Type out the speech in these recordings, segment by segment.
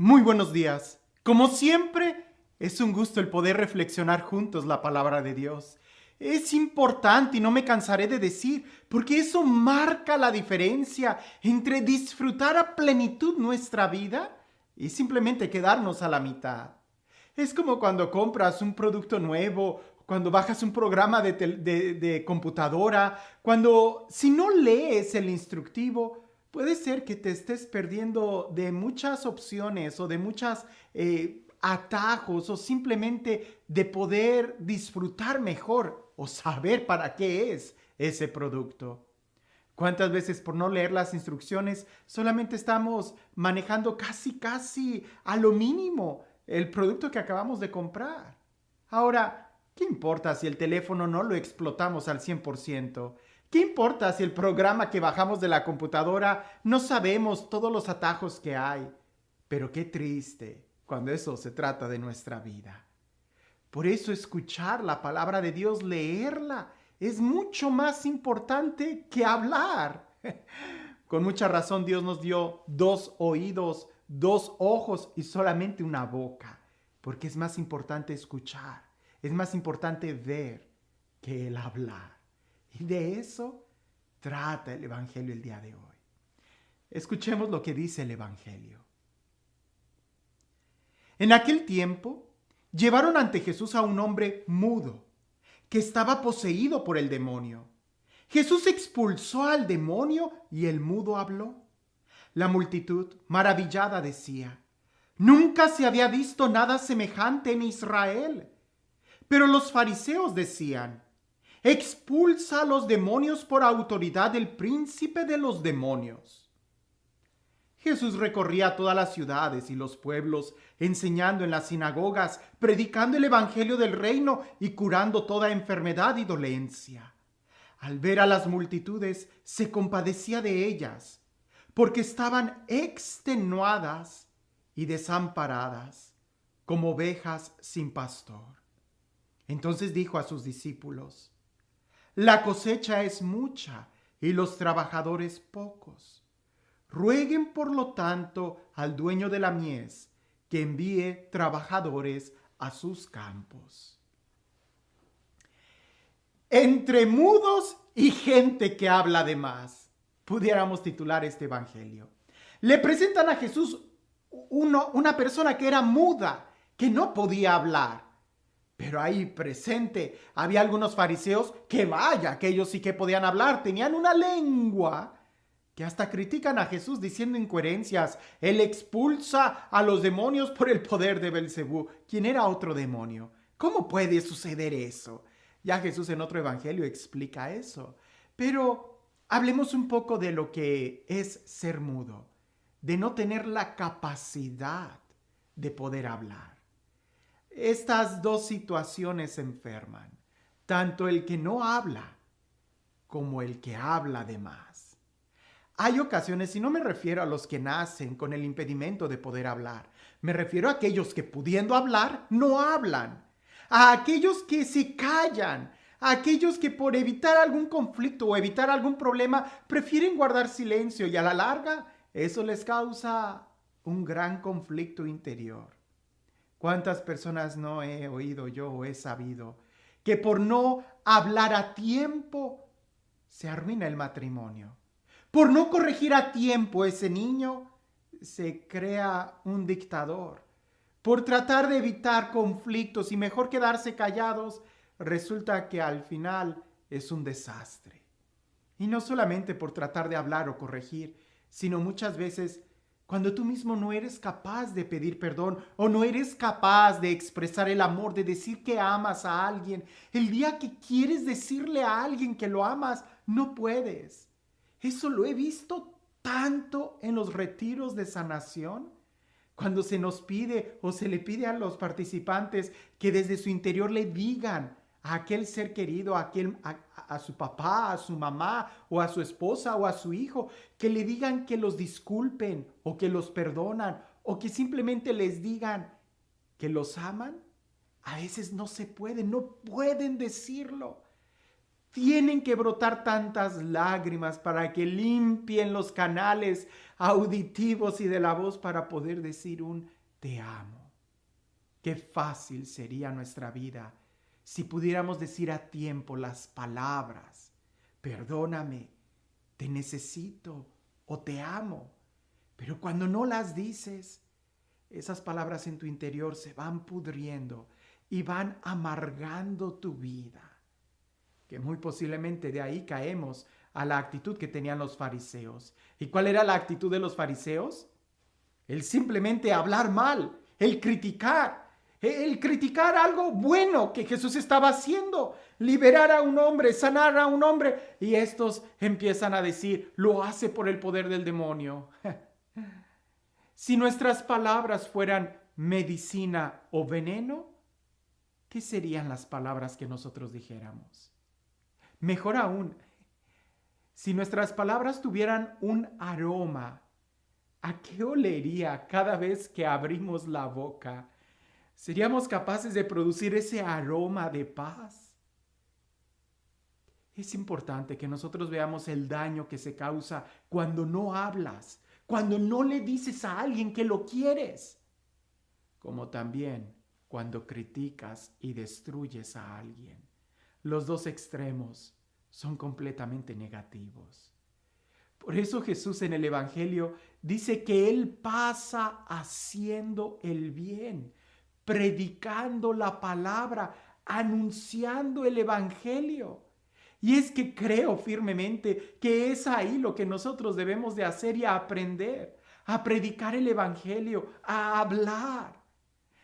Muy buenos días. Como siempre, es un gusto el poder reflexionar juntos la palabra de Dios. Es importante y no me cansaré de decir, porque eso marca la diferencia entre disfrutar a plenitud nuestra vida y simplemente quedarnos a la mitad. Es como cuando compras un producto nuevo, cuando bajas un programa de computadora, cuando si no lees el instructivo, puede ser que te estés perdiendo de muchas opciones o de muchos atajos o simplemente de poder disfrutar mejor o saber para qué es ese producto. ¿Cuántas veces por no leer las instrucciones solamente estamos manejando casi a lo mínimo el producto que acabamos de comprar? Ahora, ¿qué importa si el teléfono no lo explotamos al 100%? ¿Qué importa si el programa que bajamos de la computadora no sabemos todos los atajos que hay? Pero qué triste cuando eso se trata de nuestra vida. Por eso escuchar la palabra de Dios, leerla, es mucho más importante que hablar. Con mucha razón Dios nos dio dos oídos, dos ojos y solamente una boca, porque es más importante escuchar, es más importante ver que el hablar. Y de eso trata el Evangelio el día de hoy. Escuchemos lo que dice el Evangelio. En aquel tiempo, llevaron ante Jesús a un hombre mudo, que estaba poseído por el demonio. Jesús expulsó al demonio y el mudo habló. La multitud, maravillada, decía: Nunca se había visto nada semejante en Israel. Pero los fariseos decían: Expulsa a los demonios por autoridad del príncipe de los demonios. Jesús recorría todas las ciudades y los pueblos, enseñando en las sinagogas, predicando el evangelio del reino y curando toda enfermedad y dolencia. Al ver a las multitudes, se compadecía de ellas, porque estaban extenuadas y desamparadas, como ovejas sin pastor. Entonces dijo a sus discípulos: La cosecha es mucha y los trabajadores pocos. Rueguen, por lo tanto, al dueño de la mies que envíe trabajadores a sus campos. Entre mudos y gente que habla de más, pudiéramos titular este evangelio. Le presentan a Jesús una persona que era muda, que no podía hablar. Pero ahí presente había algunos fariseos que vaya, que ellos sí que podían hablar, tenían una lengua que hasta critican a Jesús diciendo incoherencias. Él expulsa a los demonios por el poder de Belcebú, quien era otro demonio. ¿Cómo puede suceder eso? Ya Jesús en otro evangelio explica eso. Pero hablemos un poco de lo que es ser mudo, de no tener la capacidad de poder hablar. Estas dos situaciones enferman, tanto el que no habla como el que habla de más. Hay ocasiones, y no me refiero a los que nacen con el impedimento de poder hablar, me refiero a aquellos que pudiendo hablar no hablan, a aquellos que se callan, a aquellos que por evitar algún conflicto o evitar algún problema prefieren guardar silencio y a la larga eso les causa un gran conflicto interior. ¿Cuántas personas no he oído yo o he sabido que por no hablar a tiempo se arruina el matrimonio? Por no corregir a tiempo ese niño, se crea un dictador. Por tratar de evitar conflictos y mejor quedarse callados, resulta que al final es un desastre. Y no solamente por tratar de hablar o corregir, sino muchas veces cuando tú mismo no eres capaz de pedir perdón o no eres capaz de expresar el amor, de decir que amas a alguien. El día que quieres decirle a alguien que lo amas, no puedes. Eso lo he visto tanto en los retiros de sanación, cuando se nos pide o se le pide a los participantes que desde su interior le digan a aquel ser querido, a su papá, a su mamá o a su esposa o a su hijo, que le digan que los disculpen o que los perdonan o que simplemente les digan que los aman. A veces no se puede, no pueden decirlo. Tienen que brotar tantas lágrimas para que limpien los canales auditivos y de la voz para poder decir un te amo. Qué fácil sería nuestra vida si pudiéramos decir a tiempo las palabras, perdóname, te necesito o te amo. Pero cuando no las dices, esas palabras en tu interior se van pudriendo y van amargando tu vida. Que muy posiblemente de ahí caemos a la actitud que tenían los fariseos. ¿Y cuál era la actitud de los fariseos? El simplemente hablar mal, el criticar algo bueno que Jesús estaba haciendo, liberar a un hombre, sanar a un hombre, y estos empiezan a decir, lo hace por el poder del demonio. Si nuestras palabras fueran medicina o veneno, ¿qué serían las palabras que nosotros dijéramos? Mejor aún, si nuestras palabras tuvieran un aroma, ¿a qué olería cada vez que abrimos la boca? ¿Seríamos capaces de producir ese aroma de paz? Es importante que nosotros veamos el daño que se causa cuando no hablas, cuando no le dices a alguien que lo quieres, como también cuando criticas y destruyes a alguien. Los dos extremos son completamente negativos. Por eso Jesús en el Evangelio dice que Él pasa haciendo el bien, predicando la palabra, anunciando el Evangelio. Y es que creo firmemente que es ahí lo que nosotros debemos de hacer y aprender, a predicar el Evangelio, a hablar.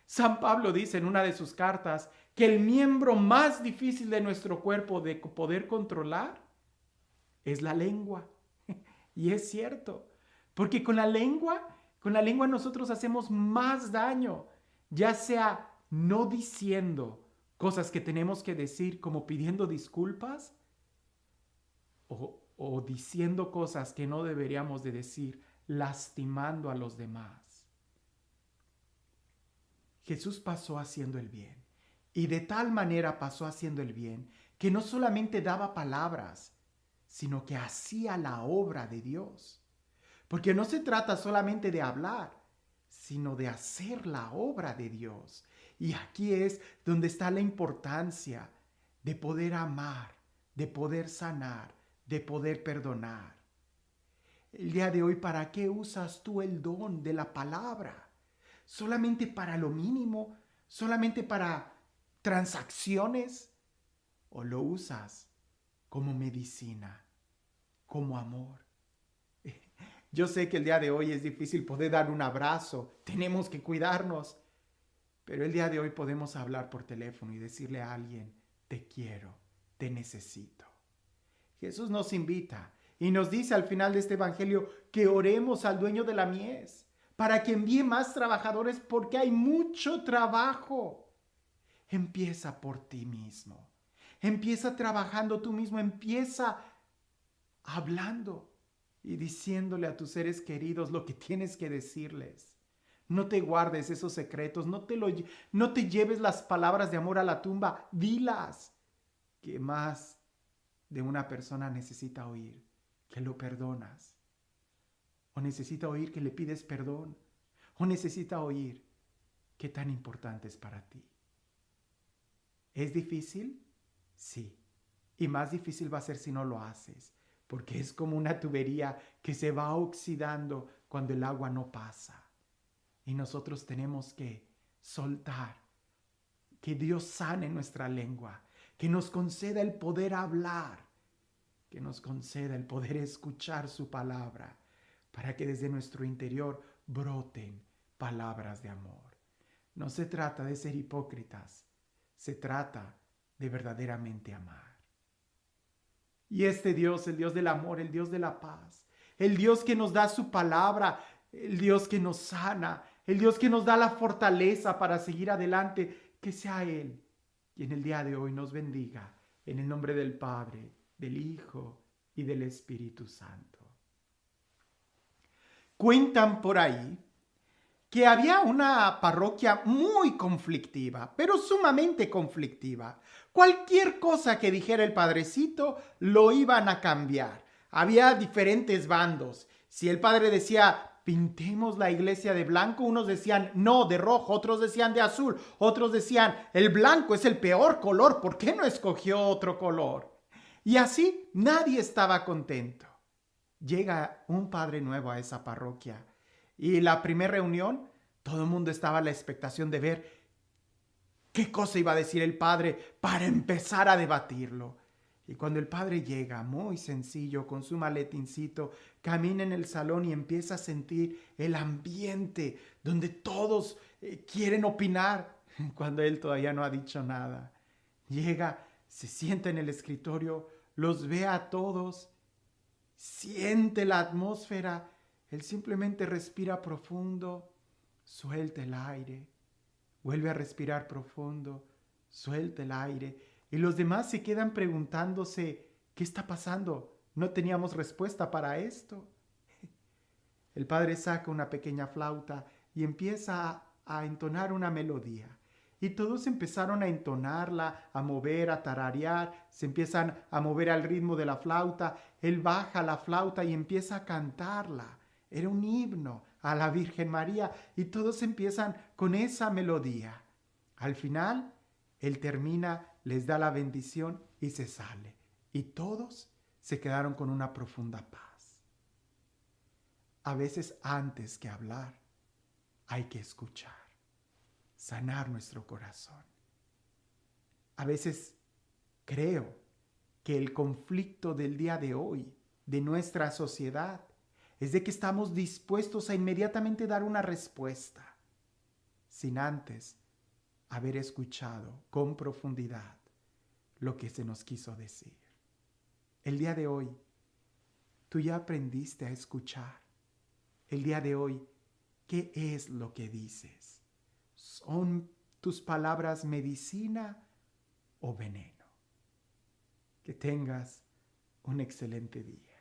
San Pablo dice en una de sus cartas que el miembro más difícil de nuestro cuerpo de poder controlar es la lengua. Y es cierto, porque con la lengua nosotros hacemos más daño, ya sea no diciendo cosas que tenemos que decir como pidiendo disculpas o diciendo cosas que no deberíamos de decir, lastimando a los demás. Jesús pasó haciendo el bien, y de tal manera pasó haciendo el bien que no solamente daba palabras, sino que hacía la obra de Dios. Porque no se trata solamente de hablar, sino de hacer la obra de Dios. Y aquí es donde está la importancia de poder amar, de poder sanar, de poder perdonar. El día de hoy, ¿para qué usas tú el don de la palabra? ¿Solamente para lo mínimo? ¿Solamente para transacciones? ¿O lo usas como medicina, como amor? Yo sé que el día de hoy es difícil poder dar un abrazo, tenemos que cuidarnos, pero el día de hoy podemos hablar por teléfono y decirle a alguien, te quiero, te necesito. Jesús nos invita y nos dice al final de este evangelio que oremos al dueño de la mies para que envíe más trabajadores porque hay mucho trabajo. Empieza por ti mismo, empieza trabajando tú mismo, empieza hablando y diciéndole a tus seres queridos lo que tienes que decirles. No te guardes esos secretos, no te lleves las palabras de amor a la tumba, dilas. Que más de una persona necesita oír que lo perdonas, o necesita oír que le pides perdón, o necesita oír qué tan importante es para ti. ¿Es difícil? Sí. Y más difícil va a ser si no lo haces, porque es como una tubería que se va oxidando cuando el agua no pasa. Y nosotros tenemos que soltar, que Dios sane nuestra lengua, que nos conceda el poder hablar, que nos conceda el poder escuchar su palabra, para que desde nuestro interior broten palabras de amor. No se trata de ser hipócritas, se trata de verdaderamente amar. Y este Dios, el Dios del amor, el Dios de la paz, el Dios que nos da su palabra, el Dios que nos sana, el Dios que nos da la fortaleza para seguir adelante, que sea Él quien el día de hoy nos bendiga, en el nombre del Padre, del Hijo y del Espíritu Santo. Cuentan por ahí que había una parroquia muy conflictiva, pero sumamente conflictiva. Cualquier cosa que dijera el padrecito lo iban a cambiar. Había diferentes bandos. Si el padre decía, pintemos la iglesia de blanco, unos decían, no, de rojo, otros decían de azul, otros decían, el blanco es el peor color, ¿por qué no escogió otro color? Y así nadie estaba contento. Llega un padre nuevo a esa parroquia y la primera reunión, todo el mundo estaba a la expectación de ver qué cosa iba a decir el padre para empezar a debatirlo. Y cuando el padre llega, muy sencillo, con su maletincito, camina en el salón y empieza a sentir el ambiente donde todos quieren opinar, cuando él todavía no ha dicho nada. Llega, se sienta en el escritorio, los ve a todos, siente la atmósfera, él simplemente respira profundo, suelta el aire, vuelve a respirar profundo, suelta el aire y los demás se quedan preguntándose, ¿qué está pasando? No teníamos respuesta para esto. El padre saca una pequeña flauta y empieza a entonar una melodía. Y todos empezaron a entonarla, a mover, a tararear, se empiezan a mover al ritmo de la flauta. Él baja la flauta y empieza a cantarla. Era un himno a la Virgen María y todos empiezan con esa melodía. Al final, él termina, les da la bendición y se sale. Y todos se quedaron con una profunda paz. A veces antes que hablar, hay que escuchar, sanar nuestro corazón. A veces creo que el conflicto del día de hoy, de nuestra sociedad, es de que estamos dispuestos a inmediatamente dar una respuesta, sin antes haber escuchado con profundidad lo que se nos quiso decir. El día de hoy, tú ya aprendiste a escuchar. El día de hoy, ¿qué es lo que dices? ¿Son tus palabras medicina o veneno? Que tengas un excelente día.